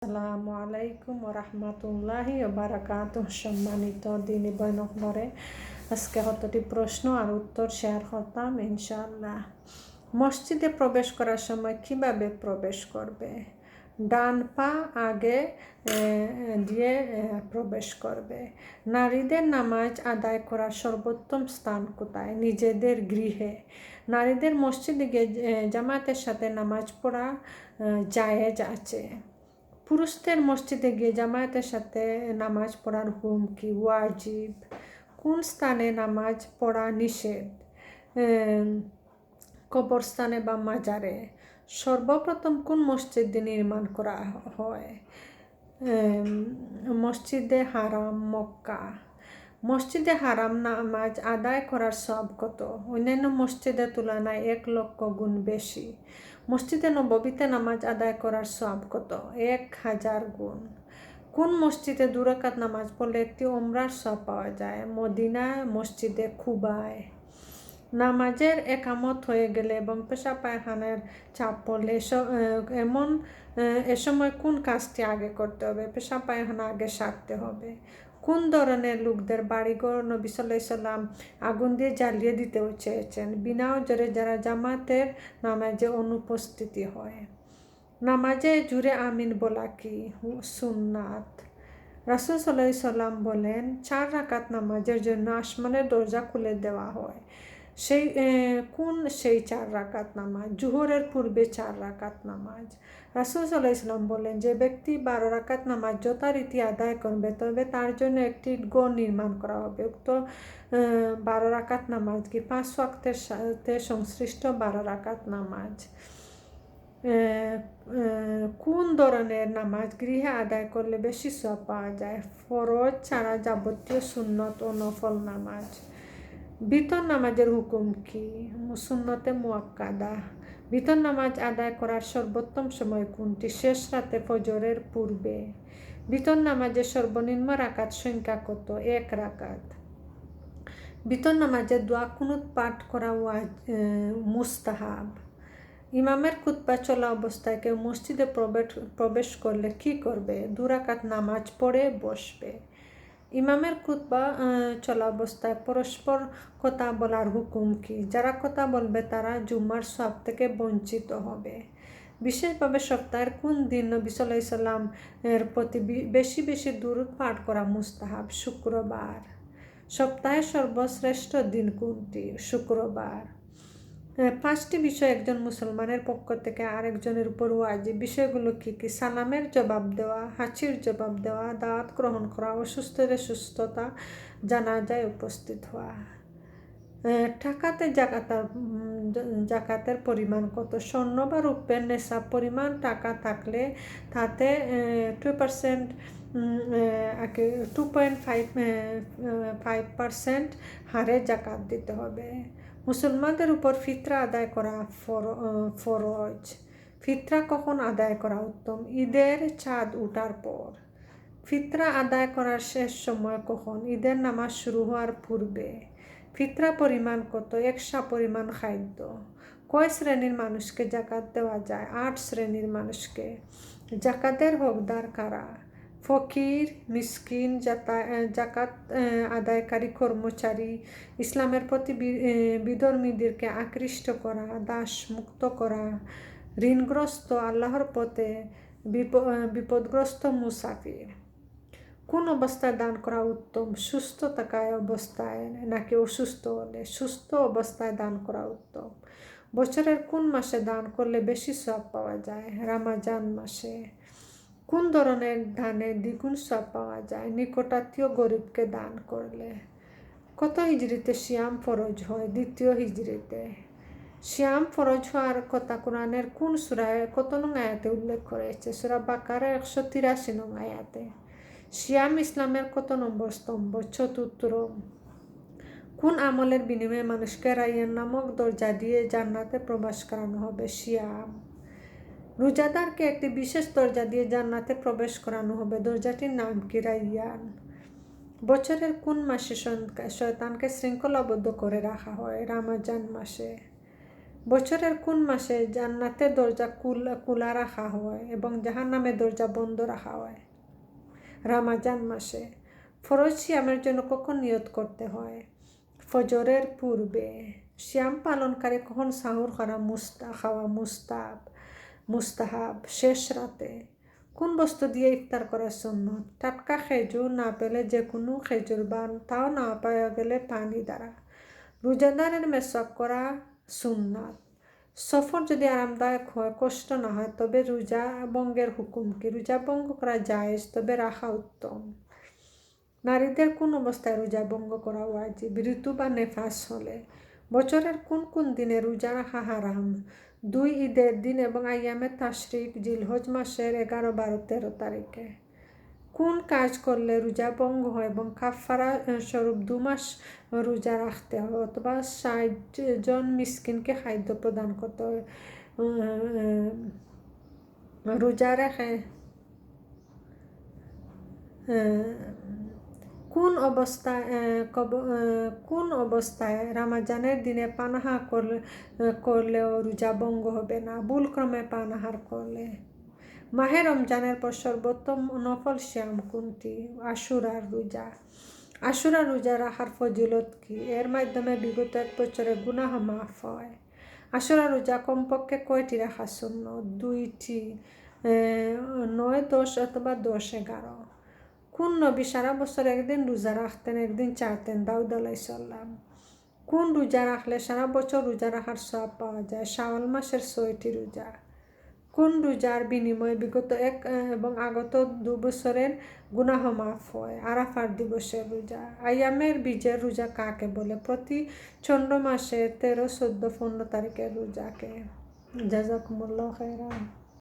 আসসালামু আলাইকুম রহমতুল্লাহি বারাকাতুহ। সম্মানিত দিনী বৈনরে আজকে কতটি প্রশ্ন আর উত্তর শেয়ার করতাম ইনশাআল্লাহ। মসজিদে প্রবেশ করার সময় কিভাবে প্রবেশ করবে? ডান পা আগে দিয়ে প্রবেশ করবে। নারীদের নামাজ আদায় করার সর্বোত্তম স্থান কোথায়? নিজেদের গৃহে। নারীদের মসজিদে গিয়ে জামাতের সাথে নামাজ পড়া জায়েজ আছে। পুরুষদের মসজিদে গিয়ে জামায়াতের সাথে নামাজ পড়ার হুকুম কি? ওয়াজিব। কোন স্থানে নামাজ পড়া নিষেধ? কবরস্থানে বা মাজারে। সর্বপ্রথম কোন মসজিদ নির্মাণ করা হয়? মসজিদে হারাম, মক্কা। মসজিদে হারাম নামাজ আদায় করার সব কত? অন্যান্য মসজিদের তুলনায় 1,00,000 গুণ বেশি। মসজিদে নববীতে নামাজ আদায় করার সব কত? 1,000 গুণ। কোন মসজিদে 2 রাকাত নামাজ পড়লে একটি ওমরার সব পাওয়া যায়? মদিনা মসজিদে কুবায়। নামাজের একামত হয়ে গেলে এবং পেশাব পায়খানার চাপ পড়লে এ সময় কোন কাজটি আগে করতে হবে? পেশাব পায়খানা আগে সারতে হবে। কোন ধরনের লোকদের বাড়িঘর নবী সাল্লাল্লাহু আলাইহি ওয়াসাল্লাম আগুন দিয়ে জ্বালিয়ে দিতেও চেয়েছেন? বিনা ওজরে যারা জামাতের নামাজে অনুপস্থিতি হয়। নামাজে জুড়ে আমিন বলা কি? সুন্নাত। রাসূল সাল্লাল্লাহু আলাইহি ওয়াসাল্লাম বলেন 4 রাকাত নামাজের জন্য আসমানের দরজা খুলে দেওয়া হয়। সেই 4 রাকাত নামাজ? জোহরের পূর্বে 4 রাকাত নামাজ। রাসূল সাল্লাল্লাহু আলাইহি ওয়াসাল্লাম বলেন যে ব্যক্তি 12 রাকাত নামাজ যথারীতি আদায় করবে তবে তার জন্য একটি গড় নির্মাণ করা হবে। উক্ত 12 রাকাত নামাজ কি? 5 ওয়াক্তের সাথে সংশ্লিষ্ট 12 রাকাত নামাজ। কোন ধরনের নামাজ গৃহে আদায় করলে বেশি সওয়াব পাওয়া যায়? ফরজ ছাড়া যাবতীয় সুন্নত ও নফল নামাজ। বিতর নামাজের হুকুম কি? সুন্নতে মুআক্কাদা। বিতর নামাজ আদায় করার সর্বোত্তম সময় কোনটি? শেষ রাতে ফজরের পূর্বে। বিতর নামাজের সর্বনিম্ন রাকাত সংখ্যা কত? 1 রাকাত। বিতর নামাজের দোয়া কুনুত পাঠ করা মুস্তাহাব। ইমামের খুতবা চলা অবস্থায় কেউ মসজিদে প্রবেশ করলে কি করবে? 2 রাকাত নামাজ পড়ে বসবে। ইমামের খুতবা চলা অবস্থায় পরস্পর কথা বলার হুকুম কি? যারা কথা বলবে তারা জুম্মার সওয়াব থেকে বঞ্চিত হবে। বিশেষভাবে সপ্তাহের কোন দিন নবী সাল্লাল্লাহু আলাইহি ওয়াসাল্লাম এর প্রতি বেশি বেশি দুরূদ পাঠ করা মুস্তাহাব? শুক্রবার। সপ্তাহের সর্বশ্রেষ্ঠ দিন কোনটি? শুক্রবার। 5টি বিষয় একজন মুসলমানের পক্ষ থেকে আরেকজনের উপর ওয়াজিব। বিষয়গুলো কি কি? সালামের জবাব দেওয়া, হাঁচির জবাব দেওয়া, দাওয়াত গ্রহণ করা, অসুস্থদের সুস্থতা, জানাজায় উপস্থিত হওয়া। টাকাতে জাকাতের পরিমাণ কত? স্বর্ণ বা রূপের নেশাব পরিমাণ টাকা থাকলে তাতে 2.5% হারে জাকাত দিতে হবে। মুসলমানদের উপর ফিতরা আদায় করা ফরজ। ফিতরা কখন আদায় করা উত্তম? ঈদের চাঁদ ওঠার পর। ফিতরা আদায় করার শেষ সময় কখন? ঈদের নামাজ শুরু হওয়ার পূর্বে। ফিতরা পরিমাণ কত? 1 সা পরিমাণ খাদ্য। কয় শ্রেণীর মানুষকে জাকাত দেওয়া যায়? 8 শ্রেণীর মানুষকে। জাকাতের হকদার কারা? ফকির, মিসকিন, জাকাত আদায়কারী কর্মচারী, ইসলামের প্রতি বিধর্মীদেরকে আকৃষ্ট করা, দাস মুক্ত করা, ঋণগ্রস্ত, আল্লাহর পথে বিপদগ্রস্ত মুসাফির। কোন অবস্থায় দান করা উত্তম? সুস্থ থাকায় অবস্থায় নাকি অসুস্থ হলে? সুস্থ অবস্থায় দান করা উত্তম। বছরের কোন মাসে দান করলে বেশি সওয়াব পাওয়া যায়? রমজান মাসে। কোন ধরনের দানে দ্বিগুণ সওয়াব পাওয়া যায়? নিকটাত্মীয় গরিবকে দান করলে। কত হিজরিতে সিয়াম ফরজ হয়? 2য় হিজরিতে। সিয়াম ফরজ হওয়ার কথা কোরআনের কোন সূরায় কত নং আয়াতে উল্লেখ করেছে? সূরা বাকারা 183 নং আয়াতে। সিয়াম ইসলামের কত নম্বর স্তম্ভ? 4র্থ। কোন আমলের বিনিময়ে মানুষকে রায়্যান নামক দরজা দিয়ে জান্নাতে প্রবেশ করানো হবে? সিয়াম। রোজাদারকে একটি বিশেষ দরজা দিয়ে জান্নাতে প্রবেশ করানো হবে। দরজাটির নাম কি? রায়্যান। বছরের কোন মাসে শয়তানকে শৃঙ্খলাবদ্ধ করে রাখা হয়? রমজান মাসে। বছরের কোন মাসে জান্নাতের দরজা খোলা রাখা হয় এবং জাহান্নামের দরজা বন্ধ রাখা হয়? রমজান মাসে। ফরজ সিয়ামের জন্য কখন নিয়ত করতে হয়? ফজরের পূর্বে। সিয়াম পালনকারী কখন সাহুর করা খাওয়া মুস্তাহাব? শেষ রাতে। কোন বস্তু দিয়ে ইফতার করার সুন্নত? টাটকা খেজুর না পেলে যে কোনো খেজুর, বা তাও না পাওয়া গেলে পানি দ্বারা। রোজাদারের মেসওয়াক করা সুন্নাত। সফর যদি আরামদায়ক হয়, কষ্ট না হয়, তবে রোজা ভঙ্গের হুকুম কি? রোজা ভঙ্গ করা জায়েজ, তবে রাখা উত্তম। নারীদের কোন অবস্থায় রোজা ভঙ্গ করা ওয়াজিব? ঋতু বা নেফাস হলে। বছরের কোন কোন দিনে রোজা রাখা হারাম? 2 ঈদের দিন এবং আইয়ামে তাশরিক, জিলহজ মাসের 11, 12, 13 তারিখে। কোন কাজ করলে রোজা ভঙ্গ হয় এবং কাফারা স্বরূপ 2 মাস রোজা রাখতে হয় অথবা 60 জন মিসকিনকে খাদ্য প্রদান করতে হয়? রোজা রেখে কোন অবস্থায় রমজানের দিনে পানাহা করলেও রোজা ভঙ্গ হবে না? ভুলক্রমে পানাহার করলে। মাহে রমজানের পর সর্বোত্তম নফল সিয়াম কোনটি? আশুরার রোজা। আশুরা রোজা রাখার ফজিলত কি? এর মাধ্যমে বিগত 1 বছরের গুনাহ মাফ হয়। আশুরা রোজা কমপক্ষে কয়টি রাখা সুন্নত? 2টি, 9, 10 অথবা 10, 11। কোন নবী সারা বছর একদিন রোজা রাখতেন, একদিন ছাড়তেন? দাউদ আলাইহিস সালাম। কোন রোজা রাখলে সারা বছর রোজা রাখার সওয়াব পাওয়া যায়? শাওয়াল মাসের 6টি রোজা। কোন রোজার বিনিময়ে বিগত 1 এবং আগত 2 বছরের গুনাহ মাফ হয়? আরাফার দিবসের রোজা। আইয়ামের বীজের রোজা কাকে বলে? প্রতি চন্দ্র মাসে 13, 14, 15 তারিখের রোজাকে। জাযাকুমুল্লাহ খাইরান।